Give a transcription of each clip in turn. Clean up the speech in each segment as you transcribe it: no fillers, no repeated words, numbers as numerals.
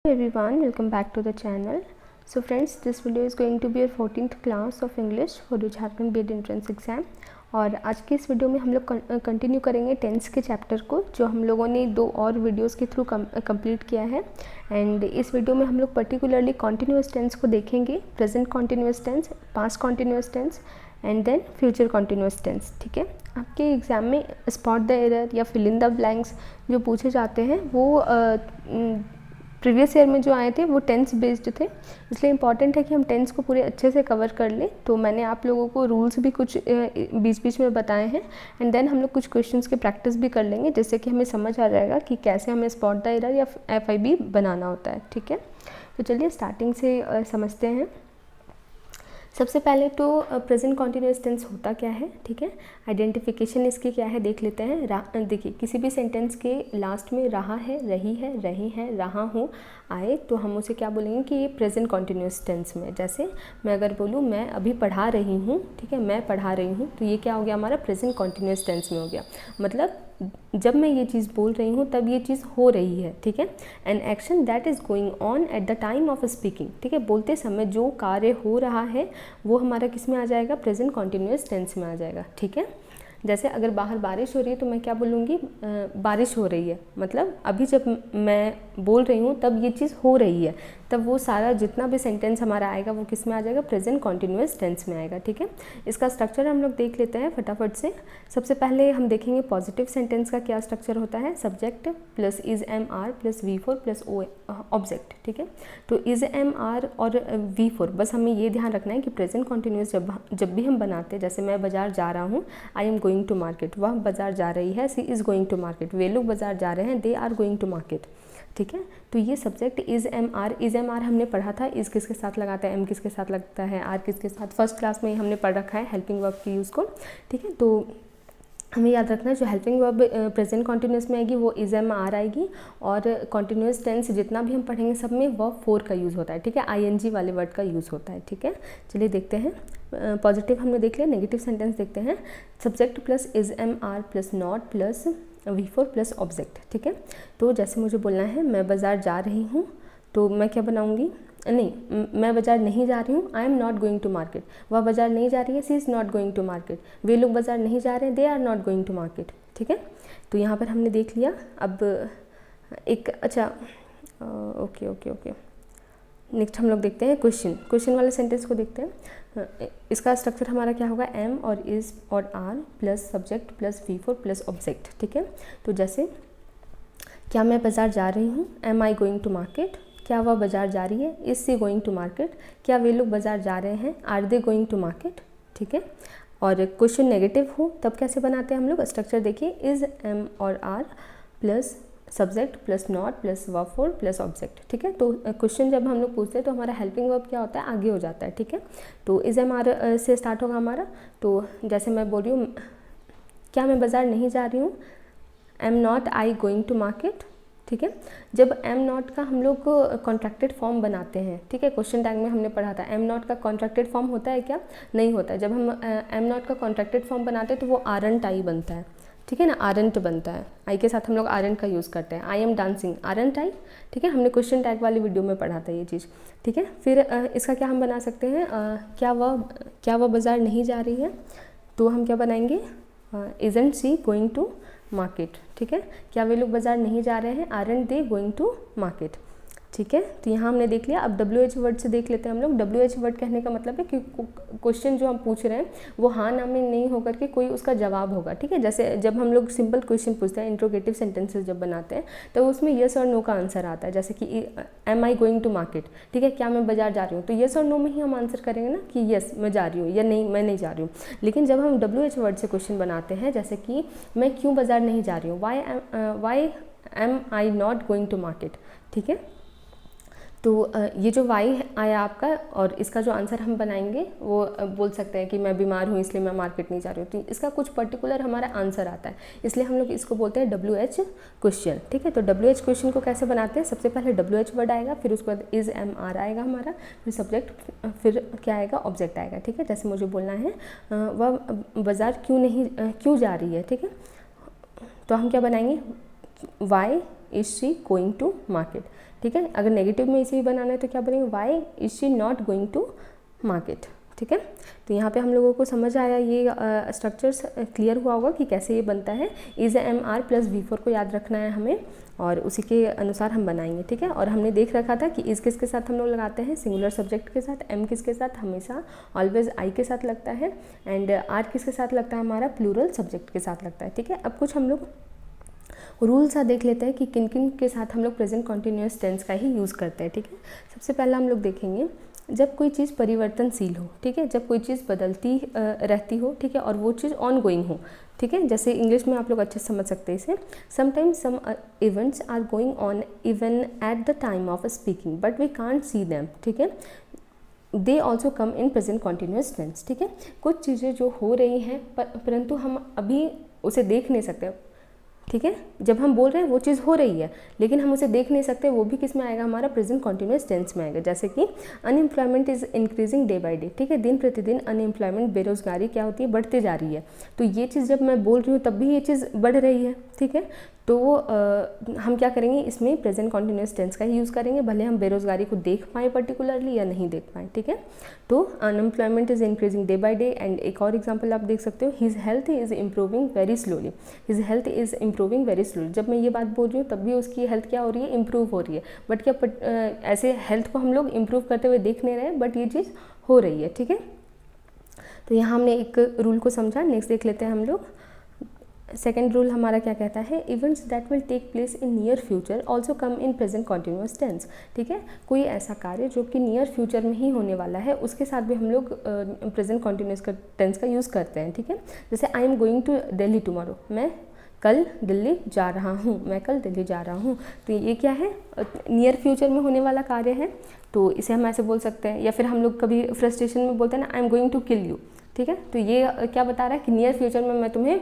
Everyone, welcome back to the channel. So friends, this video is going to be your 14th class of English for the Jharkhand BEd Entrance Exam. और आज की इस video में हम लोग continue करेंगे tense के chapter को, जो हम लोगों ने दो और वीडियोस के थ्रू कंप्लीट किया है। एंड इस वीडियो में हम लोग पर्टिकुलरली कॉन्टिन्यूस टेंस को देखेंगे, present continuous tense, past continuous tense and then future continuous tense. ठीक है, आपके एग्ज़ाम में स्पॉट द एरर या फिल इन द ब्लैंक्स जो पूछे जाते हैं वो प्रीवियस ईयर में जो आए थे वो टेंस बेस्ड थे, इसलिए इम्पॉर्टेंट है कि हम टेंस को पूरे अच्छे से कवर कर लें। तो मैंने आप लोगों को रूल्स भी कुछ बीच बीच में बताए हैं एंड देन हम लोग कुछ क्वेश्चंस की प्रैक्टिस भी कर लेंगे, जिससे कि हमें समझ आ जाएगा कि कैसे हमें स्पॉट द एरर या FIB बनाना होता है। ठीक है, तो चलिए स्टार्टिंग से समझते हैं। सबसे पहले तो प्रेजेंट कॉन्टिन्यूस टेंस होता क्या है। ठीक है, आइडेंटिफिकेशन इसकी क्या है देख लेते हैं। देखिए, किसी भी सेंटेंस के लास्ट में रहा है, रही है, रही है, रहा हूँ आए तो हम उसे क्या बोलेंगे कि ये प्रेजेंट कॉन्टिन्यूस टेंस में। जैसे मैं अगर बोलूँ मैं अभी पढ़ा रही हूँ, ठीक है, मैं पढ़ा रही हूँ, तो ये क्या हो गया हमारा प्रेजेंट कॉन्टिन्यूस टेंस में हो गया। मतलब जब मैं ये चीज़ बोल रही हूँ तब ये चीज़ हो रही है। ठीक है, an action that is going on eight the time of speaking. ठीक है, बोलते समय जो कार्य हो रहा है वो हमारा किस में आ जाएगा, प्रेजेंट कॉन्टिन्यूस टेंस में आ जाएगा। ठीक है, जैसे अगर बाहर बारिश हो रही है तो मैं क्या बोलूँगी, बारिश हो रही है। मतलब अभी जब मैं बोल रही हूँ तब ये चीज़ हो रही है, तब वो सारा जितना भी सेंटेंस हमारा आएगा वो किस में आ जाएगा, प्रेजेंट कॉन्टिन्यूस टेंस में आएगा। ठीक है, इसका स्ट्रक्चर हम लोग देख लेते हैं फटाफट से। सबसे पहले हम देखेंगे पॉजिटिव सेंटेंस का क्या स्ट्रक्चर होता है, subject plus is am are plus V4 plus O object. ठीक है, तो इज एम आर और V4 बस हमें ये ध्यान रखना है कि प्रेजेंट कॉन्टिन्यूस जब भी हम बनाते हैं, जैसे मैं बाजार जा रहा हूँ, I am going to market, वह बाजार जा रही है, she is going to market, वे लोग बाजार जा रहे हैं, they are going to market. ठीक है, तो ये सब्जेक्ट इज़ एम आर हमने पढ़ा था, इज़ किसके साथ लगाता है, एम किसके साथ लगता है, आर किसके साथ, फर्स्ट क्लास में हमने पढ़ रखा है हेल्पिंग वर्ब के यूज़ को। ठीक है, तो हमें याद रखना है जो हेल्पिंग वर्ब प्रेजेंट कॉन्टिन्यूस में आएगी वो इज़ एम आर आएगी, और कॉन्टिन्यूस टेंस जितना भी हम पढ़ेंगे सब में वर्ब फोर का यूज़ होता है। ठीक है, ING वाले वर्ड का यूज़ होता है। ठीक है, चलिए देखते हैं। पॉजिटिव हमने देख लिया, नेगेटिव सेंटेंस देखते हैं। Subject plus is am are plus not plus V4 plus object. ठीक है, तो जैसे मुझे बोलना है मैं बाज़ार जा रही हूँ, तो मैं क्या बनाऊँगी, नहीं, मैं बाज़ार नहीं जा रही हूँ, I am not going to market, वह बाज़ार नहीं जा रही है, she is not going to market, वे लोग बाज़ार नहीं जा रहे हैं, they are not going to market. ठीक है, तो यहाँ पर हमने देख लिया। अब एक अच्छा ओके ओके ओके नेक्स्ट हम लोग देखते हैं क्वेश्चन वाले सेंटेंस को देखते हैं। इसका स्ट्रक्चर हमारा क्या होगा, एम और इज़ और are plus subject plus V4 plus object. ठीक है, तो जैसे क्या मैं बाज़ार जा रही हूँ, am I going to market, क्या वह बाज़ार जा रही है, is she going to market, क्या वे लोग बाज़ार जा रहे हैं, are they going to market. ठीक है, और क्वेश्चन नेगेटिव हो तब कैसे बनाते हैं हम लोग, स्ट्रक्चर देखिए, इज़ एम और are plus subject plus not plus verb four plus object. ठीक है, तो क्वेश्चन जब हम लोग पूछते हैं तो हमारा हेल्पिंग वर्ब क्या होता है, आगे हो जाता है। ठीक है, तो इज़ एम आर से स्टार्ट होगा हमारा। तो जैसे मैं बोल रही हूँ क्या मैं बाज़ार नहीं जा रही हूँ, am not I going to market. ठीक है, जब एम नॉट का हम लोग कॉन्ट्रैक्टेड फॉर्म बनाते हैं, ठीक है, क्वेश्चन टैग में हमने पढ़ा था, एम नॉट का कॉन्ट्रैक्टेड फॉर्म होता है क्या, नहीं होता है। जब हम एम नॉट का कॉन्ट्रैक्टेड फॉर्म बनाते हैं तो वो आरंट आई बनता है। ठीक है ना, आरंट बनता है, आई के साथ हम लोग आरंट का यूज़ करते हैं, आई एम डांसिंग, आरंट आई। ठीक है, हमने क्वेश्चन टैग वाली वीडियो में पढ़ा था ये चीज़। ठीक है, फिर इसका क्या हम बना सकते हैं, क्या वह बाज़ार नहीं जा रही है, तो हम क्या बनाएंगे, isn't she going to market. ठीक है, क्या वे लोग बाज़ार नहीं जा रहे हैं, aren't they going to market. ठीक है, तो यहाँ हमने देख लिया। अब WH वर्ड से देख लेते हैं हम लोग। WH वर्ड कहने का मतलब है कि क्वेश्चन जो हम पूछ रहे हैं वो हाँ ना में नहीं होकर के कोई उसका जवाब होगा। ठीक है, जैसे जब हम लोग सिंपल क्वेश्चन पूछते हैं, इंट्रोगेटिव सेंटेंसेस जब बनाते हैं तो उसमें येस और नो का आंसर आता है। जैसे कि am I going to market, ठीक है, क्या मैं बाजार जा रही हूँ, तो येस और नो में ही हम आंसर करेंगे ना कि येस मैं जा रही हूँ, या नहीं मैं नहीं जा रही हूँ। लेकिन जब हम WH वर्ड से क्वेश्चन बनाते हैं, जैसे कि मैं क्यों बाजार नहीं जा रही हूँ, why am I not going to market. ठीक है, तो ये जो वाई आया आपका, और इसका जो आंसर हम बनाएंगे वो बोल सकते हैं कि मैं बीमार हूँ इसलिए मैं मार्केट नहीं जा रही हूँ। तो इसका कुछ पर्टिकुलर हमारा आंसर आता है, इसलिए हम लोग इसको बोलते हैं WH क्वेश्चन। ठीक है, तो WH क्वेश्चन को कैसे बनाते हैं, सबसे पहले WH वर्ड आएगा, फिर उसके बाद इज़ एम आर आएगा हमारा, फिर सब्जेक्ट, फिर क्या आएगा, ऑब्जेक्ट आएगा। ठीक है, जैसे मुझे बोलना है वह बाज़ार क्यों जा रही है। ठीक है, तो हम क्या बनाएंगे, why is she going to market. ठीक है। अगर नेगेटिव में इसे भी बनाना है तो क्या बनेगा, why is she not going to market, ठीक है। तो यहाँ पे हम लोगों को समझ आया, ये स्ट्रक्चर्स क्लियर हुआ होगा कि कैसे ये बनता है। Is am are plus V4 को याद रखना है हमें और उसी के अनुसार हम बनाएंगे, ठीक है। और हमने देख रखा था कि इस किसके साथ हम लोग लगाते हैं, सिंगुलर सब्जेक्ट के साथ, एम किसके साथ, हमेशा ऑलवेज आई के साथ लगता है, एंड आर किसके साथ लगता है, हमारा प्लूरल सब्जेक्ट के साथ लगता है, ठीक है। अब कुछ हम लोग रूल सा देख लेते हैं कि किन किन के साथ हम लोग प्रेजेंट कॉन्टिन्यूअस टेंस का ही यूज़ करते हैं, ठीक है। सबसे पहला हम लोग देखेंगे जब कोई चीज़ परिवर्तनशील हो, ठीक है, जब कोई चीज़ बदलती रहती हो, ठीक है, और वो चीज़ ऑन गोइंग हो, ठीक है। जैसे इंग्लिश में आप लोग अच्छे से समझ सकते हैं इसे, sometimes some events are going on even at the time of speaking but we can't see them, ठीक है, they also come in present continuous tense, ठीक है। कुछ चीज़ें जो हो रही हैं परंतु हम अभी उसे देख नहीं सकते, ठीक है। जब हम बोल रहे हैं वो चीज़ हो रही है लेकिन हम उसे देख नहीं सकते, वो भी किस में आएगा, हमारा प्रेजेंट कॉन्टिन्यूअस टेंस में आएगा। जैसे कि unemployment is increasing day by day, ठीक है, दिन प्रतिदिन अनएम्प्लॉयमेंट, बेरोजगारी क्या होती है, बढ़ती जा रही है। तो ये चीज़ जब मैं बोल रही हूँ तब भी ये चीज़ बढ़ रही है, ठीक है। तो हम क्या करेंगे, इसमें प्रेजेंट कॉन्टिन्यूअस टेंस का ही यूज़ करेंगे, भले हम बेरोजगारी को देख पाएँ पर्टिकुलरली या नहीं देख पाएँ, ठीक है। तो unemployment is increasing day by day, and एक और एग्जांपल आप देख सकते हो, his health is improving very slowly, his health is improving very slowly. जब मैं ये बात बोल रही हूँ तब भी उसकी हेल्थ क्या हो रही है, इम्प्रूव हो रही है, बट क्या ऐसे हेल्थ को हम लोग इम्प्रूव करते हुए देख नहीं रहे, बट ये चीज़ हो रही है, ठीक है। तो यहाँ हमने एक रूल को समझा। नेक्स्ट देख लेते हैं हम लोग, सेकेंड रूल हमारा क्या कहता है, events that will take place in near future also come in present continuous tense, ठीक है। कोई ऐसा कार्य जो कि नियर फ्यूचर में ही होने वाला है उसके साथ भी हम लोग प्रेजेंट कॉन्टिन्यूअस टेंस का यूज़ करते हैं, ठीक है। जैसे I am going to Delhi tomorrow, मैं कल दिल्ली जा रहा हूँ, मैं कल दिल्ली जा रहा हूँ। तो ये क्या है, नियर फ्यूचर में होने वाला कार्य है, तो इसे हम ऐसे बोल सकते हैं। या फिर हम लोग कभी फ्रस्ट्रेशन में बोलते हैं ना, I am going to kill you, ठीक है। तो ये क्या बता रहा है कि नियर फ्यूचर में मैं तुम्हें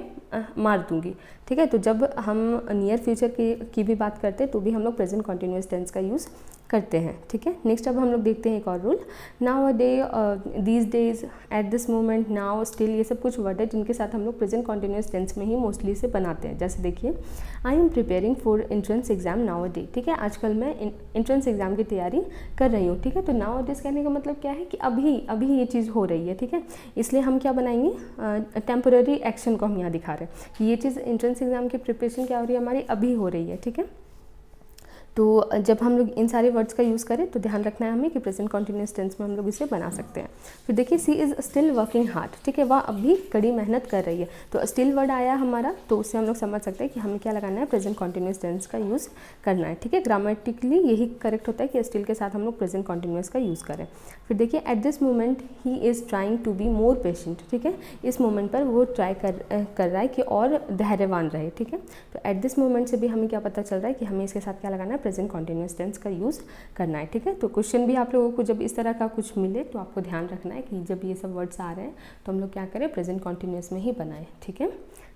मार दूंगी, ठीक है। तो जब हम नियर फ्यूचर की भी बात करते हैं तो भी हम लोग प्रेजेंट कॉन्टिन्यूअस टेंस का यूज़ करते हैं, ठीक है। नेक्स्ट अब हम लोग देखते हैं एक और rule, now a day, these days, eight this moment, now, still, ये सब कुछ वर्ड है जिनके साथ हम लोग प्रेजेंट कॉन्टिन्यूअस टेंस में ही मोस्टली से बनाते हैं। जैसे देखिए, I am preparing for entrance exam now a day, ठीक है, आजकल मैं एंट्रेंस एग्जाम की तैयारी कर रही हूँ, ठीक है। तो नाउ अ डेज कहने का मतलब क्या है कि अभी ये चीज़ हो रही है, ठीक है। इसलिए हम क्या बनाएंगे, टेम्पोररी एक्शन को हम यहाँ दिखा रहे हैं कि ये चीज़ एंट्रेंस एग्जाम की प्रिपरेशन क्या हो रही है, हमारी अभी हो रही है, ठीक है। तो जब हम लोग इन सारे वर्ड्स का यूज़ करें तो ध्यान रखना है हमें कि प्रेजेंट कॉन्टिन्यूअस टेंस में हम लोग इसे बना सकते हैं। फिर देखिए, सी इज़ स्टिल वर्किंग हार्ड, ठीक है, वह अभी कड़ी मेहनत कर रही है। तो स्टिल वर्ड आया हमारा, तो उससे हम लोग समझ सकते हैं कि हमें क्या लगाना है, प्रेजेंट कॉन्टिन्यूअस टेंस का यूज़ करना है, ठीक है। ग्रामेटिकली यही करेक्ट होता है कि स्टिल के साथ हम लोग प्रेजेंट कॉन्टिन्यूअस का यूज़ करें। फिर देखिए, at this moment he is trying to be more patient, ठीक है, इस मोमेंट पर वो ट्राई कर रहा है कि और धैर्यवान रहे, ठीक है। तो एट दिस मोमेंट से भी हमें क्या पता चल रहा है कि हमें इसके साथ क्या लगाना है, प्रेजेंट कॉन्टिन्यूअस टेंस का यूज़ करना है, ठीक है। तो क्वेश्चन भी आप लोगों को जब इस तरह का कुछ मिले तो आपको ध्यान रखना है कि जब ये सब वर्ड्स आ रहे हैं तो हम लोग क्या करें, प्रेजेंट कॉन्टिन्यूअस में ही बनाएं, ठीक है।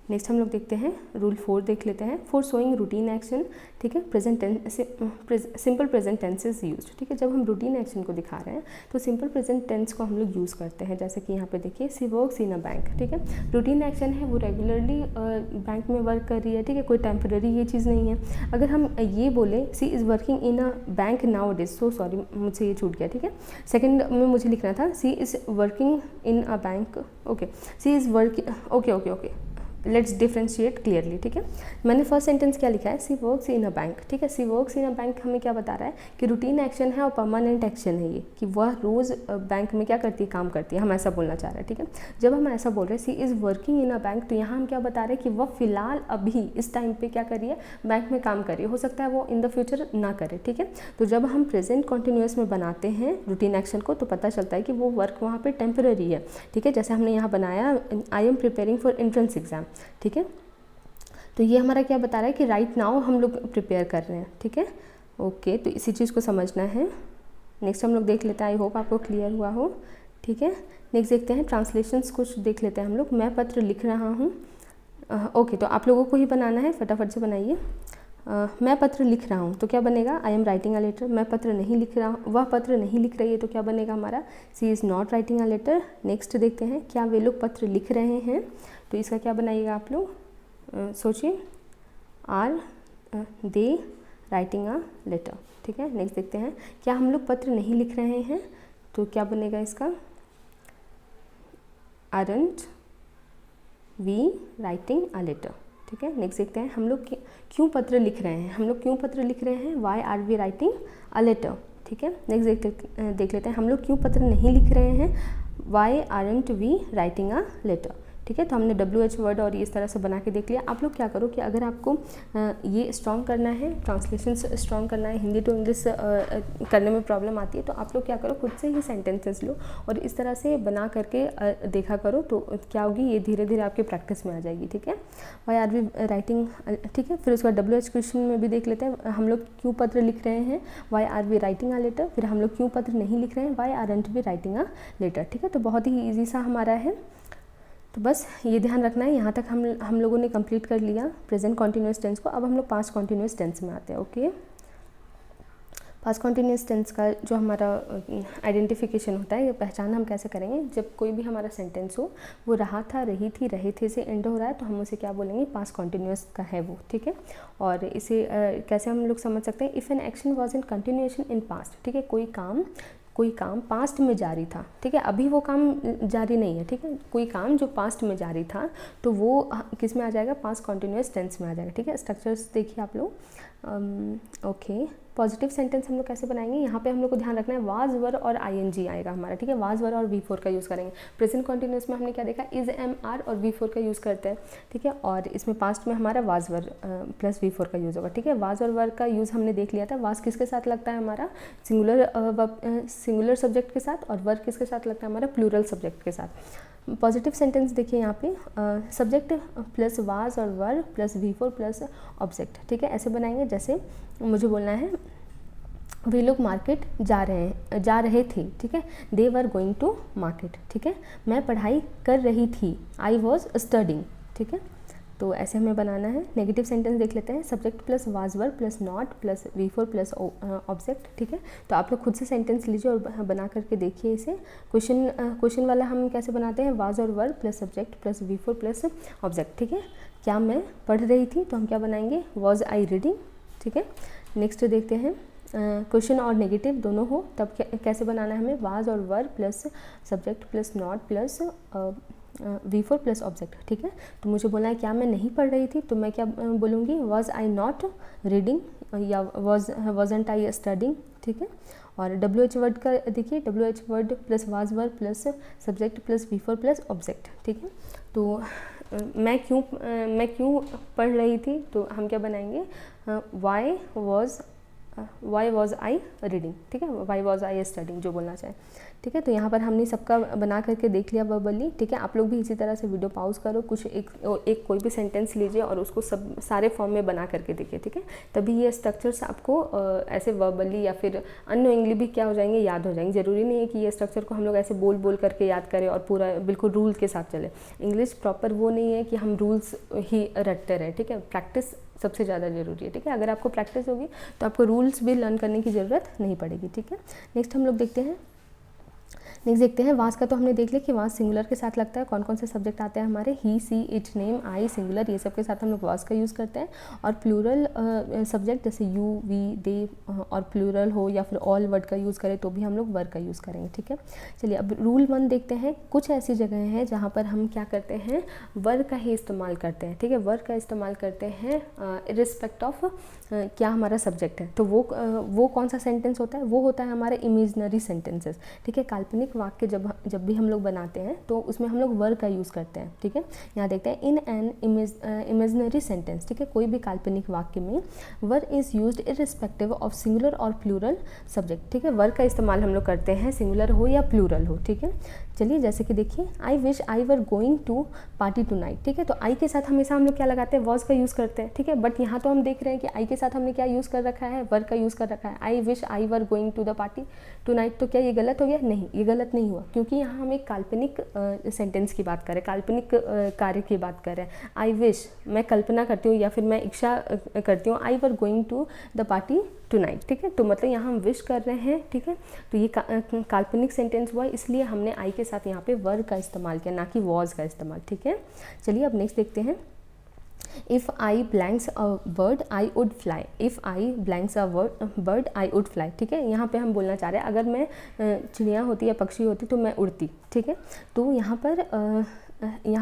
नेक्स्ट हम लोग देखते हैं रूल 4 देख लेते हैं, फॉर शोइंग रूटीन एक्शन, ठीक है, present tense, simple present tense is used, ठीक है। जब हम रूटीन एक्शन को दिखा रहे हैं तो सिंपल प्रेजेंट टेंस को हम लोग यूज़ करते हैं। जैसे कि यहाँ पे देखिए, सी वर्क्स इन अ बैंक, ठीक है, रूटीन एक्शन है, वो रेगुलरली बैंक में वर्क कर रही है, ठीक है, कोई टेम्पररी ये चीज़ नहीं है। अगर हम ये बोले, she is working in a bank nowadays, so sorry मुझसे ये छूट गया, ठीक है, सेकेंड में मुझे लिखना था, she is working in a bank, okay, she is working, okay, let's differentiate clearly, ठीक है। मैंने फर्स्ट सेंटेंस क्या लिखा है, सी वर्क्स इन अ बैंक, ठीक है। सी वर्क्स इन अ बैंक हमें क्या बता रहा है कि रूटीन एक्शन है और परमानेंट एक्शन है ये, कि वह रोज़ बैंक में क्या करती है, काम करती है, हम ऐसा बोलना चाह रहे हैं, ठीक है। जब हम ऐसा बोल रहे हैं she is working in a bank, तो यहाँ हम क्या बता रहे हैं कि वह फिलहाल अभी इस टाइम पे क्या कर रही है, बैंक में काम कर रही है, हो सकता है वो इन द फ्यूचर ना करे, ठीक है। तो जब हम प्रेजेंट कॉन्टिन्यूअस में बनाते हैं रूटीन एक्शन को तो पता चलता है कि वो वर्क वहाँ पर टेम्पररी है, ठीक है। जैसे हमने यहाँ बनाया, I am preparing for entrance exam, ठीक है। तो ये हमारा क्या बता रहा है कि राइट नाउ हम लोग प्रिपेयर कर रहे हैं, ठीक है, ओके। तो इसी चीज़ को समझना है। नेक्स्ट हम लोग देख लेते हैं, आई होप आपको क्लियर हुआ हो, ठीक है। नेक्स्ट देखते हैं ट्रांसलेशंस, कुछ देख लेते हैं हम लोग। मैं पत्र लिख रहा हूँ, ओके, तो आप लोगों को ही बनाना है, फटाफट से बनाइए। मैं पत्र लिख रहा हूँ तो क्या बनेगा, I am writing a letter. मैं पत्र नहीं लिख रहा हूँ, वह पत्र नहीं लिख रही है, तो क्या बनेगा हमारा, she is not writing a letter. Next देखते हैं, क्या वे लोग पत्र लिख रहे हैं, तो इसका क्या बनाइएगा आप लोग, सोचिए, are they writing a letter. ठीक है, नेक्स्ट देखते हैं, क्या हम लोग पत्र नहीं लिख रहे हैं, तो क्या बनेगा इसका, aren't we writing a letter। ठीक है, नेक्स्ट देखते हैं, हम लोग क्यों पत्र लिख रहे हैं, हम लोग क्यों पत्र लिख रहे हैं, why are we writing a letter। ठीक है, नेक्स्ट देख लेते हैं, हम लोग क्यों पत्र नहीं लिख रहे हैं, why aren't we writing a letter। ठीक है, तो हमने WH वर्ड और इस तरह से बना के देख लिया। आप लोग क्या करो कि अगर आपको ये स्ट्रॉन्ग करना है, ट्रांसलेशन स्ट्रॉन्ग करना है, हिंदी टू इंग्लिश करने में प्रॉब्लम आती है, तो आप लोग क्या करो, खुद से ही सेंटेंसेस लो और इस तरह से बना करके देखा करो, तो क्या होगी, ये धीरे धीरे आपके प्रैक्टिस में आ जाएगी। ठीक है, वाई आर वी राइटिंग। ठीक है, फिर उसके बाद WH क्वेश्चन में भी देख लेते हैं, हम लोग क्यों पत्र लिख रहे हैं, why are we writing a letter. फिर हम लोग क्यों पत्र नहीं लिख रहे हैं, why aren't we writing a letter. ठीक है, तो बहुत ही ईजी सा हमारा है, तो बस ये ध्यान रखना है। यहाँ तक हम लोगों ने कंप्लीट कर लिया प्रेजेंट कॉन्टिन्यूस टेंस को। अब हम लोग पास्ट कॉन्टिन्यूस टेंस में आते हैं। ओके, पास्ट कॉन्टिन्यूस टेंस का जो हमारा आइडेंटिफिकेशन होता है, ये पहचान हम कैसे करेंगे, जब कोई भी हमारा सेंटेंस हो, वो रहा था, रही थी, रहे थे से एंड हो रहा है, तो हम उसे क्या बोलेंगे, पास्ट कॉन्टिन्यूस का है वो। ठीक है, और इसे कैसे हम लोग समझ सकते हैं, if an action was in continuation in past. ठीक है, कोई काम पास्ट में जारी था। ठीक है, अभी वो काम जारी नहीं है। ठीक है, कोई काम जो पास्ट में जारी था, तो वो किस में आ जाएगा, पास्ट कॉन्टिन्यूस टेंस में आ जाएगा। ठीक है, स्ट्रक्चर्स देखिए आप लोग। ओके, पॉजिटिव सेंटेंस हम लोग कैसे बनाएंगे, यहाँ पे हम लोग को ध्यान रखना है, वाज वर और ING आएगा हमारा। ठीक है, वाज वर और V4 का यूज़ करेंगे। प्रेजेंट कॉन्टिन्यूस में हमने क्या देखा, इज एम आर और V4 का यूज़ करते हैं। ठीक है, और इसमें पास्ट में हमारा वाज वर प्लस V4 का यूज़ होगा। ठीक है, वाज और वर का यूज़ हमने देख लिया था। वाज किसके साथ लगता है हमारा, सिंगुलर सब्जेक्ट के साथ, और वर किसके साथ लगता है हमारा, प्लूरल सब्जेक्ट के साथ। पॉजिटिव सेंटेंस देखिए यहाँ पे, सब्जेक्ट प्लस वाज और वर प्लस V4 प्लस ऑब्जेक्ट। ठीक है, ऐसे बनाएंगे, जैसे मुझे बोलना है, वे लोग मार्केट जा रहे थे। ठीक है, दे वर गोइंग टू मार्केट। ठीक है, मैं पढ़ाई कर रही थी, आई वॉज स्टडिंग। ठीक है, तो ऐसे हमें बनाना है। नेगेटिव सेंटेंस देख लेते हैं, subject plus was were plus not plus V4 plus object. ठीक है, तो आप लोग खुद से सेंटेंस लीजिए और बना करके देखिए इसे। क्वेश्चन वाला हम कैसे बनाते हैं, वाज और वर plus subject plus V4 plus object. ठीक है, क्या मैं पढ़ रही थी, तो हम क्या बनाएंगे, वॉज आई रीडिंग। ठीक है, नेक्स्ट देखते हैं, क्वेश्चन और नेगेटिव दोनों हो, तब कैसे बनाना है हमें, वाज और वर plus subject plus not plus V4 plus object. ठीक है, तो मुझे बोलना है, क्या मैं नहीं पढ़ रही थी, तो मैं क्या बोलूँगी, वॉज आई नॉट रीडिंग या वॉजंट आई स्टडिंग। ठीक है, और WH वर्ड का देखिए, WH word plus was were plus subject plus V4 plus object. ठीक है, तो मैं क्यों पढ़ रही थी, तो हम क्या बनाएंगे, वाई वॉज आई रीडिंग। ठीक है, वाई वॉज आई स्टडिंग जो बोलना चाहे। ठीक है, तो यहाँ पर हमने सबका बना करके देख लिया वर्बली। ठीक है, आप लोग भी इसी तरह से वीडियो पॉज करो, कुछ एक कोई भी सेंटेंस लीजिए और उसको सब सारे फॉर्म में बना करके देखिए। ठीक है, तभी ये स्ट्रक्चर्स आपको ऐसे वर्बली या फिर अननोइंगली भी क्या हो जाएंगे, याद हो जाएंगे। ज़रूरी नहीं है कि ये स्ट्रक्चर को हम लोग ऐसे बोल करके याद करें और पूरा बिल्कुल रूल के साथ चले। इंग्लिश प्रॉपर वो नहीं है कि हम रूल्स ही रटते रहें। ठीक है, प्रैक्टिस सबसे ज़्यादा ज़रूरी है। ठीक है, अगर आपको प्रैक्टिस होगी तो आपको रूल्स भी लर्न करने की ज़रूरत नहीं पड़ेगी। ठीक है, नेक्स्ट हम लोग देखते हैं, वाज का तो हमने देख लिया कि वाज सिंगुलर के साथ लगता है। कौन कौन से सब्जेक्ट आते हैं हमारे, ही, सी, इट, नेम, आई, सिंगुलर, ये सब के साथ हम लोग वाज का यूज़ करते हैं। और प्लूरल सब्जेक्ट जैसे यू, वी, दे और प्लूरल हो या फिर ऑल वर्ड का यूज़ करें तो भी हम लोग वर का यूज़ करेंगे। ठीक है, चलिए अब रूल 1 देखते हैं। कुछ ऐसी जगह हैं जहाँ पर हम क्या करते हैं, वर का ही इस्तेमाल करते हैं। ठीक है, वर का इस्तेमाल करते हैं इर्रिस्पेक्ट ऑफ क्या हमारा सब्जेक्ट है। तो वो कौन सा सेंटेंस होता है, वो होता है हमारे इमेजनरी सेंटेंसेस। ठीक है, काल्पनिक वाक्य जब भी हम लोग बनाते हैं तो उसमें हम लोग वर का यूज़ करते हैं। ठीक है, यहाँ देखते हैं, इन एन इमेजनरी सेंटेंस। ठीक है, कोई भी काल्पनिक वाक्य में were is used irrespective of singular और प्लूरल सब्जेक्ट। ठीक है, वर का इस्तेमाल हम लोग करते हैं सिंगुलर हो या प्लूरल हो। ठीक है, चलिए जैसे कि देखिए, I wish I were going to party tonight. ठीक है, तो आई के साथ हमेशा हम लोग क्या लगाते हैं, वॉज का यूज़ करते हैं। ठीक है, बट यहाँ तो हम देख रहे हैं कि आई के साथ हमने क्या यूज़ कर रखा है, वर का यूज़ कर रखा है। I wish I were going to the party tonight, तो क्या ये गलत हो गया, नहीं ये गलत नहीं हुआ, क्योंकि यहाँ हम एक काल्पनिक सेंटेंस की बात कर रहे हैं, काल्पनिक कार्य की बात कर रहे हैं। आई विश, मैं कल्पना करती हूँ या फिर मैं इच्छा करती हूँ, I were going to the party tonight. ठीक है, तो मतलब यहाँ हम विश कर रहे हैं। ठीक है, तो ये काल्पनिक सेंटेंस हुआ, इसलिए हमने आई के साथ यहाँ पे वर का इस्तेमाल किया, ना कि वॉज का इस्तेमाल। ठीक है, चलिए अब नेक्स्ट देखते हैं, if I blanks a bird I would fly, if I blanks a bird I would fly, ठीक है। यहाँ पे हम बोलना चाह रहे हैं अगर मैं चिड़िया होती या पक्षी होती तो मैं उड़ती, ठीक है। तो यहाँ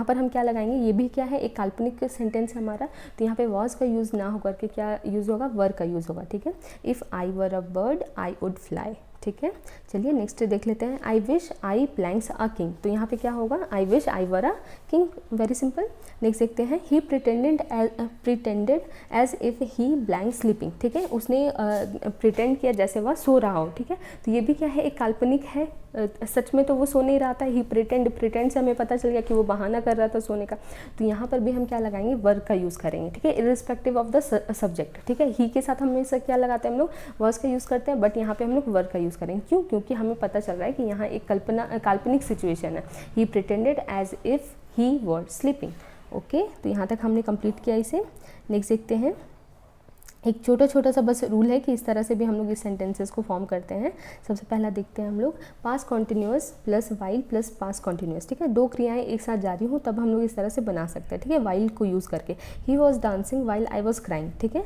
पर हम क्या लगाएंगे, ये भी क्या है, एक काल्पनिक सेंटेंस है हमारा, तो यहाँ पे वॉज का यूज़ ना होकर के क्या यूज़ होगा, वर का यूज़ होगा, ठीक है। If I were a bird I would fly, ठीक है। चलिए नेक्स्ट देख लेते हैं, I wish I blanks a king, तो यहाँ पे क्या होगा, I wish I were a king, very simple. Next देखते हैं, he pretended as if he blank sleeping, ठीक है, उसने प्रिटेंड किया जैसे वह सो रहा हो, ठीक है। तो ये भी क्या है, एक काल्पनिक है, सच में तो वो सो नहीं रहा था, ही प्रिटेंड से हमें पता चल गया कि वो बहाना कर रहा था सोने का। तो यहाँ पर भी हम क्या लगाएंगे, वर्ब का यूज़ करेंगे, ठीक है, इर्रिस्पेक्टिव ऑफ द सब्जेक्ट, ठीक है। ही के साथ हमेशा क्या लगाते हैं हम लोग, वर्ब्स का यूज़ करते हैं, बट यहाँ पे हम लोग वर्ब का यूज़ करेंगे, क्यों, क्योंकि हमें पता चल रहा है कि यहाँ एक काल्पनिक सिचुएशन है, he pretended as if he were sleeping, okay. तो यहाँ तक हमने कंप्लीट किया इसे। नेक्स्ट देखते हैं, एक छोटा सा बस रूल है कि इस तरह से भी हम लोग इस सेंटेंसेस को फॉर्म करते हैं। सबसे पहला देखते हैं हम लोग, past continuous plus while plus past continuous, ठीक है, दो क्रियाएं एक साथ जारी हों तब हम लोग इस तरह से बना सकते हैं, ठीक है, वाइल को यूज़ करके। He was dancing while I was crying, ठीक है,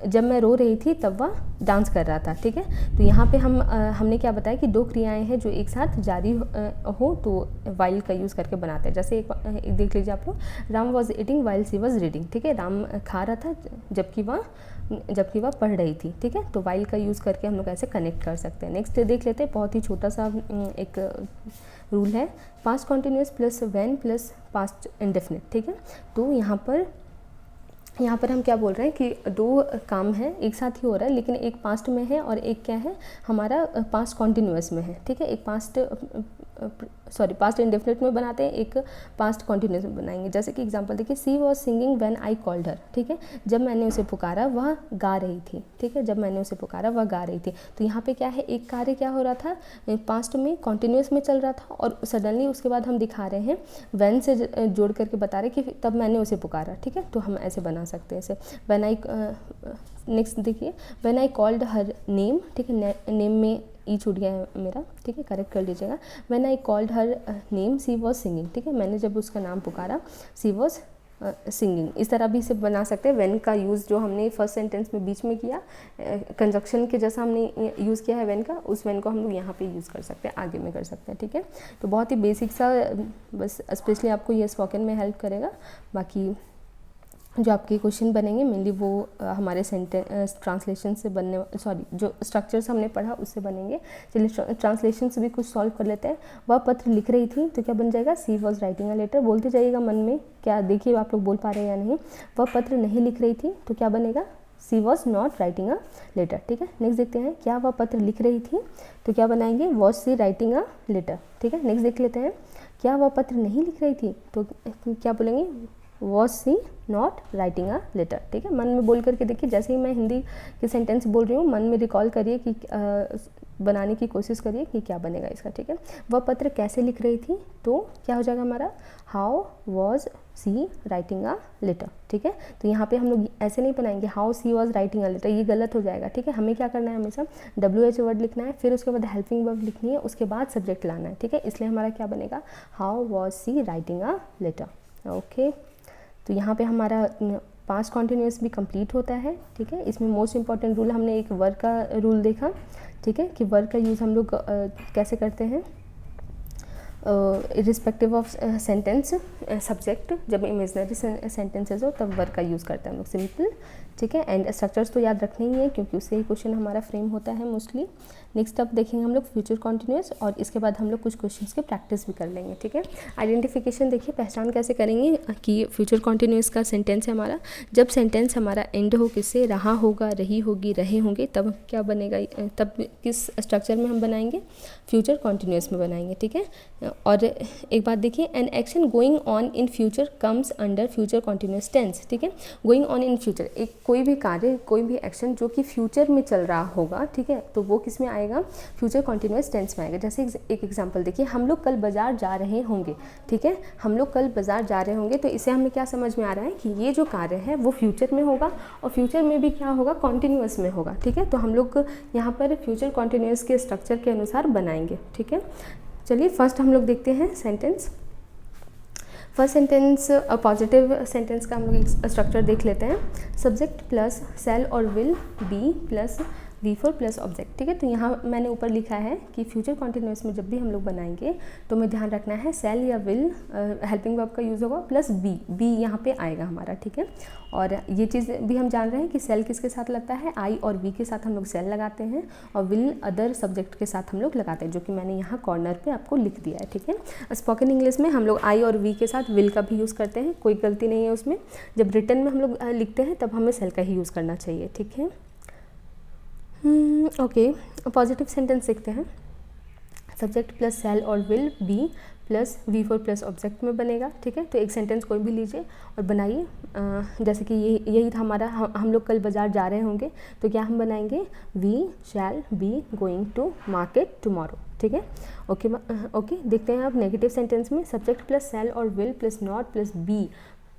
जब मैं रो रही थी तब वह डांस कर रहा था, ठीक है। तो यहाँ पे हमने क्या बताया कि दो क्रियाएं हैं जो एक साथ जारी हो तो वाइल का यूज़ करके बनाते हैं। जैसे एक देख लीजिए आप लोग, Ram was eating while she was reading, ठीक है, राम खा रहा था जबकि वह पढ़ रही थी, ठीक है। तो वाइल का यूज़ करके हम लोग ऐसे कनेक्ट कर सकते हैं। नेक्स्ट देख लेते हैं, बहुत ही छोटा सा एक रूल है, past continuous plus when plus past indefinite, ठीक है। तो यहाँ पर हम क्या बोल रहे हैं कि दो काम है एक साथ ही हो रहा है, लेकिन एक पास्ट में है और एक क्या है, हमारा पास्ट कॉन्टिन्यूअस में है, ठीक है। एक पास्ट इंडेफिनिट में बनाते हैं, एक पास्ट कॉन्टिन्यूअस में बनाएंगे। जैसे कि एग्जांपल देखिए, she was singing when I called her, ठीक है, जब मैंने उसे पुकारा वह गा रही थी, ठीक है, जब मैंने उसे पुकारा वह गा रही थी। तो यहाँ पे क्या है, एक कार्य क्या हो रहा था, पास्ट में कॉन्टिन्यूअस में चल रहा था और सडनली उसके बाद हम दिखा रहे हैं व्हेन से जोड़ करके बता रहे कि तब मैंने उसे पुकारा, ठीक है। तो हम ऐसे बना सकते हैं इसे, व्हेन आई, नेक्स्ट देखिए, when I called her name, ठीक है, नेम में ई छूट गया है मेरा, ठीक है, करेक्ट कर लीजिएगा। When I called her name she was singing, ठीक है, मैंने जब उसका नाम पुकारा सी वॉज सिंगिंग। इस तरह भी इसे बना सकते हैं। व्हेन का यूज़ जो हमने फर्स्ट सेंटेंस में बीच में किया, कंजक्शन के जैसा हमने यूज़ किया है व्हेन का, उस व्हेन को हम लोग यहाँ पे यूज़ कर सकते हैं, आगे में कर सकते हैं, ठीक है। तो बहुत ही बेसिक सा, बस स्पेशली आपको ये स्पोकन में हेल्प करेगा। बाकी जो आपके क्वेश्चन बनेंगे मेनली वो हमारे सेंटेंस ट्रांसलेशन से जो स्ट्रक्चर्स हमने पढ़ा उससे बनेंगे। चलिए ट्रांसलेशन से भी कुछ सॉल्व कर लेते हैं। वह पत्र लिख रही थी तो क्या बन जाएगा, सी वॉज राइटिंग अ लेटर। बोलते जाइएगा मन में, क्या देखिए आप लोग बोल पा रहे हैं या नहीं। वह पत्र नहीं लिख रही थी तो क्या बनेगा, she was not writing a letter, ठीक है। नेक्स्ट देखते हैं, क्या वह पत्र लिख रही थी तो क्या बनाएंगे, was she writing a letter, ठीक है। नेक्स्ट देख लेते हैं, क्या वह पत्र नहीं लिख रही थी तो क्या बोलेंगे, was she not writing a letter, ठीक है। मन में बोल करके देखिए, जैसे ही मैं हिंदी के सेंटेंस बोल रही हूँ मन में रिकॉल करिए कि बनाने की कोशिश करिए कि क्या बनेगा इसका, ठीक है। वह पत्र कैसे लिख रही थी तो क्या हो जाएगा हमारा, how was she writing a letter, ठीक है। तो यहाँ पे हम लोग ऐसे नहीं बनाएंगे how she was writing a letter, ये गलत हो जाएगा, ठीक है। हमें क्या करना है, हमेशा WH वर्ड लिखना है, फिर उसके बाद हेल्पिंग वर्ब लिखनी है, उसके बाद सब्जेक्ट लाना है, ठीक है। इसलिए हमारा क्या बनेगा, how was she writing a letter, okay. तो यहाँ पे हमारा पास्ट कॉन्टिन्यूअस भी कंप्लीट होता है, ठीक है। इसमें मोस्ट इंपॉर्टेंट रूल हमने एक वर्ब का रूल देखा, ठीक है, कि वर्ब का यूज़ हम लोग कैसे करते हैं, इरिस्पेक्टिव ऑफ सेंटेंस सब्जेक्ट, जब इमेजनरी सेंटेंसेज हो तब वर्ब का यूज़ करते हैं हम लोग, सिंपल, ठीक है। एंड स्ट्रक्चर्स तो याद रखने ही है क्योंकि उससे ही क्वेश्चन हमारा फ्रेम होता है मोस्टली। नेक्स्ट अब देखेंगे हम लोग फ्यूचर कॉन्टिन्यूअस और इसके बाद हम लोग कुछ क्वेश्चंस की प्रैक्टिस भी कर लेंगे, ठीक है। आइडेंटिफिकेशन देखिए, पहचान कैसे करेंगे कि फ्यूचर कॉन्टिन्यूअस का सेंटेंस है हमारा, जब सेंटेंस हमारा एंड हो किससे, रहा होगा, रही होगी, रहे होंगे, तब क्या बनेगा, तब किस स्ट्रक्चर में हम बनाएंगे, फ्यूचर कॉन्टिन्यूअस में बनाएंगे, ठीक है। और एक बात देखिए, an action going on in future comes under future continuous tense, ठीक है। गोइंग ऑन इन फ्यूचर, एक कोई भी कार्य, कोई भी एक्शन जो कि फ्यूचर में चल रहा होगा, ठीक है, तो वो किस में आएगा, फ्यूचर कॉन्टिन्यूअस टेंस में आएगा। जैसे एक एग्जांपल देखिए, हम लोग कल बाजार जा रहे होंगे, ठीक है, हम लोग कल बाजार जा रहे होंगे, तो इससे हमें क्या समझ में आ रहा है कि ये जो कार्य है वो फ्यूचर में होगा और फ्यूचर में भी क्या होगा, कॉन्टिन्यूअस में होगा, ठीक है। तो हम लोग यहाँ पर फ्यूचर कॉन्टिन्यूअस के स्ट्रक्चर के अनुसार बनाएंगे, ठीक है। चलिए फर्स्ट हम लोग देखते हैं sentence. First sentence positive sentence का हम लोग एक स्ट्रक्चर देख लेते हैं। सब्जेक्ट प्लस सेल और will be plus V4 plus object, ठीक है। तो यहाँ मैंने ऊपर लिखा है कि फ्यूचर कॉन्टिन्यूअस में जब भी हम लोग बनाएंगे तो हमें ध्यान रखना है सेल या विल हेल्पिंग वर्ब का यूज़ होगा प्लस बी यहाँ पे आएगा हमारा, ठीक है। और ये चीज़ भी हम जान रहे हैं कि सेल किसके साथ लगता है, आई और वी के साथ हम लोग सेल लगाते हैं और विल अदर सब्जेक्ट के साथ हम लोग लगाते हैं, जो कि मैंने यहाँ कॉर्नर पे आपको लिख दिया है, ठीक है। स्पोकन इंग्लिश में हम लोग आई और वी के साथ विल का भी यूज़ करते हैं, कोई गलती नहीं है उसमें। जब रिटन में हम लोग लिखते हैं तब हमें सेल का ही यूज़ करना चाहिए, ठीक है। ओके, पॉजिटिव सेंटेंस देखते हैं। सब्जेक्ट प्लस सेल और will be plus V4 plus object में बनेगा, ठीक है। तो एक सेंटेंस कोई भी लीजिए और बनाइए। जैसे कि यही था हमारा, हम लोग कल बाज़ार जा रहे होंगे तो क्या हम बनाएंगे, we shall be going to market tomorrow, ठीक है। ओके, देखते हैं अब नेगेटिव सेंटेंस में। सब्जेक्ट प्लस सेल और will plus not plus be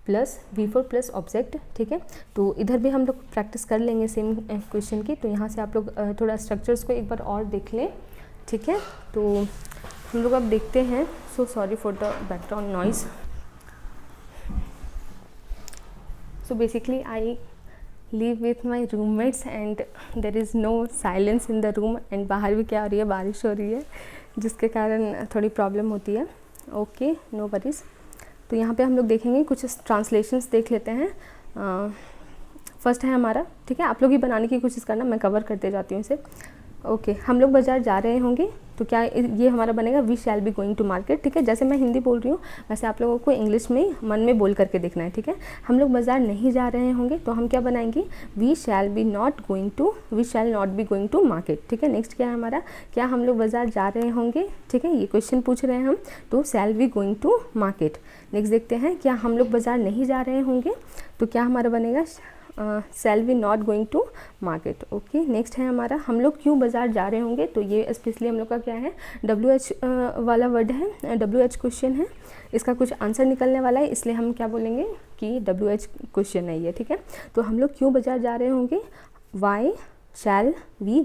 plus V4 plus object, ठीक है। तो इधर भी हम लोग प्रैक्टिस कर लेंगे सेम क्वेश्चन की। तो यहाँ से आप लोग थोड़ा स्ट्रक्चर्स को एक बार और देख लें, ठीक है। तो हम लोग अब देखते हैं। So sorry for the background noise. So basically I live with my roommates and there is no silence in the room and बाहर भी क्या हो रही है, बारिश हो रही है, जिसके कारण थोड़ी प्रॉब्लम होती है। Okay, no worries. तो यहाँ पे हम लोग देखेंगे, कुछ ट्रांसलेशंस देख लेते हैं। फर्स्ट है हमारा, ठीक है। आप लोग ही बनाने की कोशिश करना, मैं कवर करते जाती हूँ इसे। ओके, हम लोग बाज़ार जा रहे होंगे तो क्या ये हमारा बनेगा, we shall be going to market, ठीक है। जैसे मैं हिंदी बोल रही हूँ वैसे आप लोगों को इंग्लिश में मन में बोल करके देखना है, ठीक है। हम लोग बाज़ार नहीं जा रहे होंगे तो हम क्या बनाएंगे, we shall not be going to market, ठीक है। नेक्स्ट क्या है हमारा, क्या हम लोग बाज़ार जा रहे होंगे, ठीक है, ये क्वेश्चन पूछ रहे हैं हम, तो shall be going to market. Next देखते हैं, क्या हम लोग बाज़ार नहीं जा रहे होंगे तो क्या हमारा बनेगा, shall be not going to market. Okay, next है हमारा, हम लोग क्यों बाज़ार जा रहे होंगे, तो ये स्पेशली हम लोग का क्या है, WH वाला वर्ड है, WH क्वेश्चन है, इसका कुछ आंसर निकलने वाला है, इसलिए हम क्या बोलेंगे कि WH क्वेश्चन है ये, ठीक है। तो हम लोग क्यों बाज़ार जा रहे होंगे, why shall we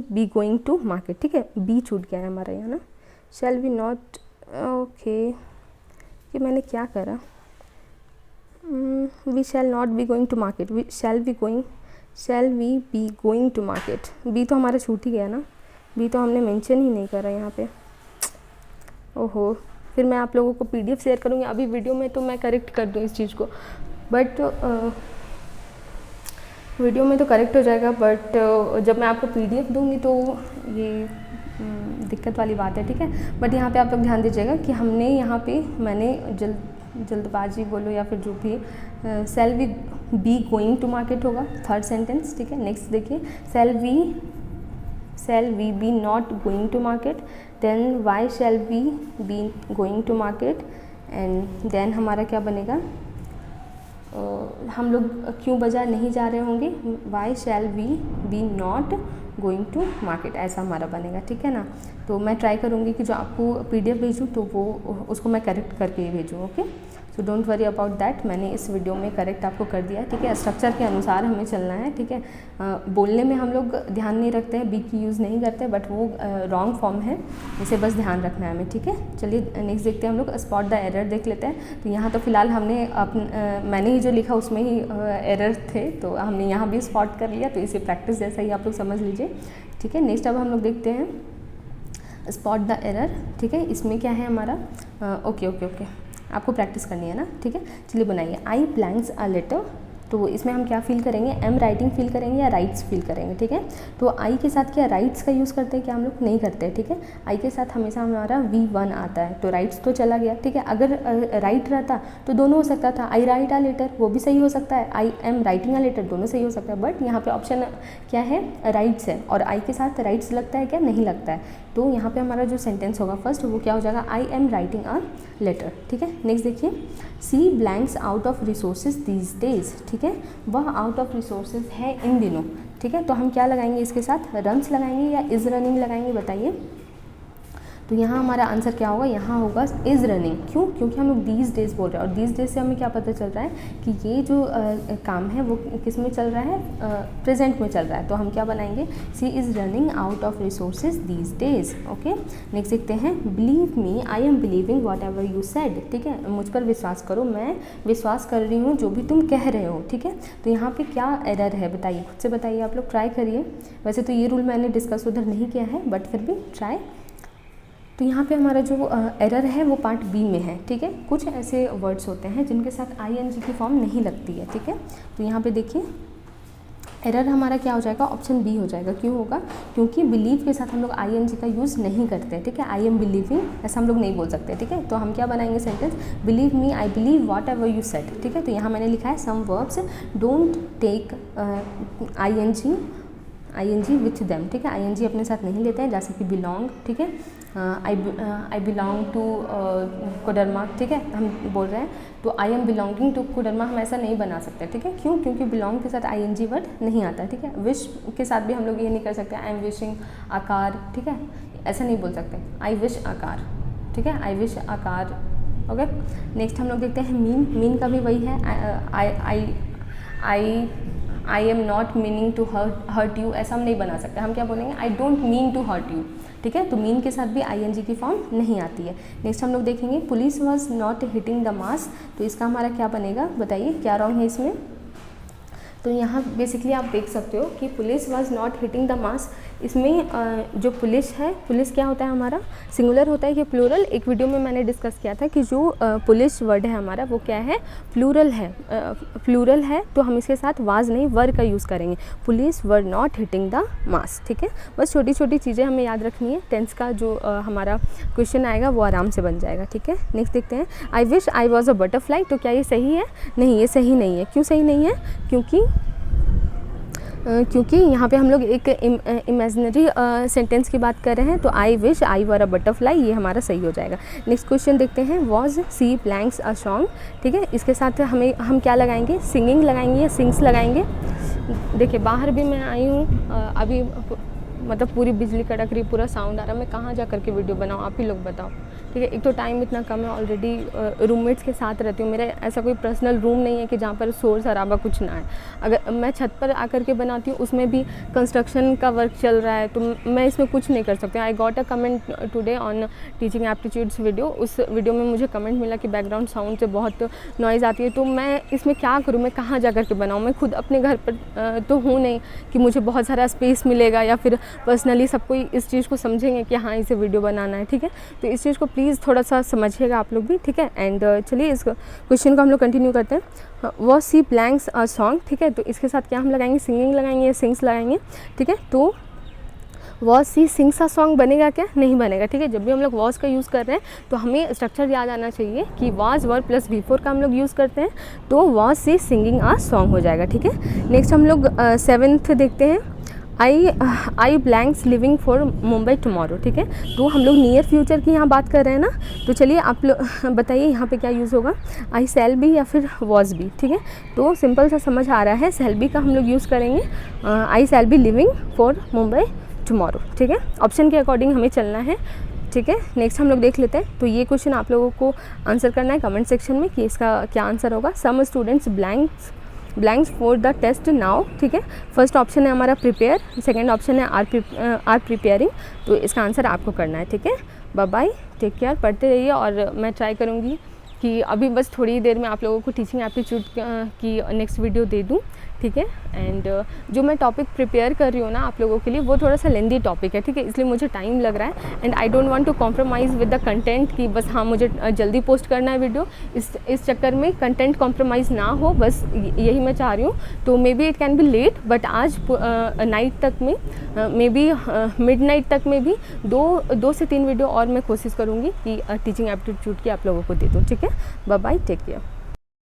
be going to market, ठीक है। बी छूट गया है हमारा यहाँ ना, शैल वी नॉट, ओके, ये मैंने क्या करा, we shall not be going to market, shall we be going to market. Be तो हमारा छूट ही गया ना, बी तो हमने मेंशन ही नहीं करा यहाँ पे। ओहो, फिर मैं आप लोगों को PDF शेयर करूँगी, अभी वीडियो में तो मैं करेक्ट कर दूँ इस चीज़ को, बट वीडियो में तो करेक्ट हो जाएगा, बट जब मैं आपको PDF दूँगी तो ये दिक्कत वाली बात है, ठीक है। बट यहाँ पे आप लोग ध्यान दीजिएगा कि हमने यहाँ पे, मैंने जल्दबाजी बोलो या फिर जो भी, shall we be going to market होगा थर्ड सेंटेंस, ठीक है। नेक्स्ट देखिए, shall we be not going to market, then why shall we be going to market, and then हमारा क्या बनेगा, हम लोग क्यों बाज़ार नहीं जा रहे होंगे, why shall we be not going to market, ऐसा हमारा बनेगा, ठीक है ना। तो मैं ट्राई करूँगी कि जो आपको PDF भेजूँ तो वो उसको मैं करेक्ट करके ही भेजूँ, okay. So don't worry about that, मैंने इस वीडियो में करेक्ट आपको कर दिया, ठीक है। स्ट्रक्चर के अनुसार हमें चलना है, ठीक है। बोलने में हम लोग ध्यान नहीं रखते हैं, बी की यूज़ नहीं करते, बट वो रॉन्ग फॉर्म है, इसे बस ध्यान रखना है हमें, ठीक है। चलिए नेक्स्ट देखते हैं हम लोग, स्पॉट द एरर देख लेते हैं। तो यहाँ तो फिलहाल हमने मैंने ही जो लिखा उसमें ही एरर थे, तो हमने यहाँ भी स्पॉट कर लिया, तो इसे प्रैक्टिस जैसा ही आप लोग समझ लीजिए, ठीक है। नेक्स्ट अब हम लोग देखते हैं स्पॉट द एरर, ठीक है। इसमें क्या है हमारा, ओके, आपको प्रैक्टिस करनी है ना, ठीक है। चलिए बनाइए, आई ब्लैंक्स अ लेटर। तो इसमें हम क्या फील करेंगे, एम राइटिंग फील करेंगे या राइट्स फील करेंगे, ठीक है। तो आई के साथ क्या राइट्स का यूज़ करते हैं, क्या हम लोग नहीं करते हैं, ठीक है। आई के साथ हमेशा हमारा V1 आता है, तो राइट्स तो चला गया, ठीक है। अगर राइट रहता तो दोनों हो सकता था, आई राइट अ लेटर, वो भी सही हो सकता है, I am writing a letter, दोनों सही हो सकता है, बट यहाँ पे ऑप्शन क्या है, राइट्स है, और आई के साथ राइट्स लगता है क्या, नहीं लगता है। तो यहाँ पे हमारा जो सेंटेंस होगा फर्स्ट, वो क्या हो जाएगा, I am writing a letter, ठीक है। नेक्स्ट देखिए, she blanks out of resources these days, ठीक है। वह आउट ऑफ रिसोर्सेज है इन दिनों, ठीक है। तो हम क्या लगाएंगे इसके साथ, रन्स लगाएंगे या इज़ रनिंग लगाएंगे, बताइए। तो यहाँ हमारा आंसर क्या होगा, यहाँ होगा इज़ रनिंग। क्यों? क्योंकि हम लोग दीज डेज बोल रहे हैं और दीज डेज से हमें क्या पता चल रहा है कि ये जो काम है वो किस में चल रहा है, प्रेजेंट में चल रहा है। तो हम क्या बनाएंगे, she is running out of resources these days. Okay, next देखते हैं, believe me I am believing whatever you said. ठीक है, मुझ पर विश्वास करो, मैं विश्वास कर रही हूँ जो भी तुम कह रहे हो। ठीक है, तो यहाँ पे क्या एरर है बताइए, खुद से बताइए, आप लोग ट्राई करिए। वैसे तो ये रूल मैंने डिस्कस उधर नहीं किया है, बट फिर भी ट्राई। तो यहाँ पे हमारा जो एरर है वो पार्ट बी में है। ठीक है, कुछ ऐसे वर्ड्स होते हैं जिनके साथ आईएनजी की फॉर्म नहीं लगती है। ठीक है, तो यहाँ पे देखिए एरर हमारा क्या हो जाएगा, ऑप्शन बी हो जाएगा। क्यों होगा, क्योंकि बिलीव के साथ हम लोग आईएनजी का यूज़ नहीं करते। ठीक है, आई एम बिलीविंग ऐसा हम लोग नहीं बोल सकते। ठीक है, तो हम क्या बनाएंगे sentence, believe me I believe whatever you said. ठीक है, तो यहाँ मैंने लिखा है some verbs don't take ING with them. ठीक है, आईएनजी अपने साथ नहीं लेते हैं, जैसे कि बिलोंग। ठीक है, आई बिलोंग टू कोडरमा। ठीक है, हम बोल रहे हैं तो I am belonging to Koderma, हम ऐसा नहीं बना सकते। ठीक है, क्यों? क्योंकि बिलोंग के साथ आईएनजी वर्ड नहीं आता है। ठीक है, विश के साथ भी हम लोग ये नहीं कर सकते, आई एम विशिंग आकार। ठीक है, ऐसा नहीं बोल सकते, आई विश आकार। ठीक है, आई विश आकार। ओके, नेक्स्ट हम लोग देखते हैं मीन का भी वही है, I am not meaning to hurt you, ऐसा हम नहीं बना सकते। हम क्या बोलेंगे, I don't mean to hurt you. ठीक है, तो मीन के साथ भी आईएनजी की फॉर्म नहीं आती है। नेक्स्ट हम लोग देखेंगे, police was not hitting the mass. तो इसका हमारा क्या बनेगा, बताइए क्या रॉन्ग है इसमें। तो यहाँ बेसिकली आप देख सकते हो कि police was not hitting the mass. इसमें जो पुलिस है, पुलिस क्या होता है हमारा, सिंगुलर होता है कि प्लूरल। एक वीडियो में मैंने डिस्कस किया था कि जो पुलिस वर्ड है हमारा वो क्या है, प्लूरल है। प्लूरल है तो हम इसके साथ वाज नहीं वर का यूज़ करेंगे, police were not hitting the mass. ठीक है, बस छोटी छोटी चीज़ें हमें याद रखनी है, टेंस का जो हमारा क्वेश्चन आएगा वो आराम से बन जाएगा। ठीक है, नेक्स्ट देखते हैं, I wish I was a butterfly. तो क्या ये सही है? नहीं, ये सही नहीं है। क्यों सही नहीं है? क्योंकि यहाँ पे हम लोग एक इमेजिनरी सेंटेंस की बात कर रहे हैं। तो आई wish I were a butterfly, ये हमारा सही हो जाएगा। नेक्स्ट क्वेश्चन देखते हैं, was she blanks a song. ठीक है, इसके साथ हम क्या लगाएंगे, सिंगिंग लगाएंगे या सिंग्स लगाएंगे। देखिए बाहर भी मैं आई हूँ, अभी मतलब पूरी बिजली कड़क रही, पूरा साउंड आ रहा है, मैं कहाँ जा करके वीडियो बनाऊँ, आप ही लोग बताओ। ठीक है, एक तो टाइम इतना कम है, ऑलरेडी रूममेट्स के साथ रहती हूँ, मेरा ऐसा कोई पर्सनल रूम नहीं है कि जहाँ पर शोर शराबा कुछ ना है। अगर मैं छत पर आकर के बनाती हूँ, उसमें भी कंस्ट्रक्शन का वर्क चल रहा है, तो मैं इसमें कुछ नहीं कर सकती। I got a comment today on teaching aptitudes video. उस वीडियो में मुझे कमेंट मिला कि बैकग्राउंड साउंड से बहुत नॉइज़ आती है, तो मैं इसमें क्या करूँ, मैं कहाँ जा कर के बनाऊँ। मैं खुद अपने घर पर तो हूँ नहीं कि मुझे बहुत सारा स्पेस मिलेगा या फिर पर्सनली सब कोई इस चीज़ को समझेंगे कि हाँ इसे वीडियो बनाना है। ठीक है, तो इस चीज़ को प्लीज़ थोड़ा सा समझिएगा आप लोग भी। ठीक है, एंड चलिए इस क्वेश्चन को हम लोग कंटिन्यू करते हैं। Was she blanks a song. ठीक है, तो इसके साथ क्या हम लगाएंगे, सिंगिंग लगाएंगे या सिंग्स लगाएंगे। ठीक है, तो was she sings a song बनेगा क्या, नहीं बनेगा। ठीक है, जब भी हम लोग वॉज का यूज़ कर रहे हैं तो हमें स्ट्रक्चर याद आना चाहिए कि वॉज वर प्लस V4 का हम लोग यूज़ करते हैं, तो was she singing a song हो जाएगा। ठीक है, नेक्स्ट हम लोग 7th देखते हैं, I blanks living for Mumbai tomorrow. ठीक है, तो हम लोग नियर फ्यूचर की यहाँ बात कर रहे हैं ना, तो चलिए आप लोग बताइए यहाँ पे क्या यूज़ होगा, आई सेल बी या फिर वॉज बी। ठीक है, तो सिंपल सा समझ आ रहा है, सेल बी का हम लोग यूज़ करेंगे, I shall be living for Mumbai tomorrow. ठीक है, ऑप्शन के अकॉर्डिंग हमें चलना है। ठीक है, नेक्स्ट हम लोग देख लेते हैं। तो ये क्वेश्चन आप लोगों को आंसर करना है कमेंट सेक्शन में कि इसका क्या आंसर होगा। Some students blanks for the test now. ठीक है, फर्स्ट ऑप्शन है हमारा प्रिपेयर, सेकंड ऑप्शन है आर प्रिपेयरिंग। तो इसका आंसर आपको करना है। ठीक है, बाय बाय, टेक केयर, पढ़ते रहिए। और मैं ट्राई करूँगी कि अभी बस थोड़ी देर में आप लोगों को टीचिंग एप्टीट्यूड की नेक्स्ट वीडियो दे दूँ। ठीक है, एंड जो मैं टॉपिक प्रिपेयर कर रही हूँ ना आप लोगों के लिए, वो थोड़ा सा लेंदी टॉपिक है। ठीक है, इसलिए मुझे टाइम लग रहा है, and I don't want to compromise with the content कि बस हाँ मुझे जल्दी पोस्ट करना है वीडियो, इस चक्कर में कंटेंट कॉम्प्रोमाइज़ ना हो, बस यही मैं चाह रही हूँ। तो maybe it can be late, but आज नाइट तक में, मे बी मिडनाइट तक में भी 2 से 3 वीडियो और मैं कोशिश करूँगी कि टीचिंग एप्टीट्यूड की आप लोगों को दे दूँ। ठीक है, बाय बाय, टेक केयर।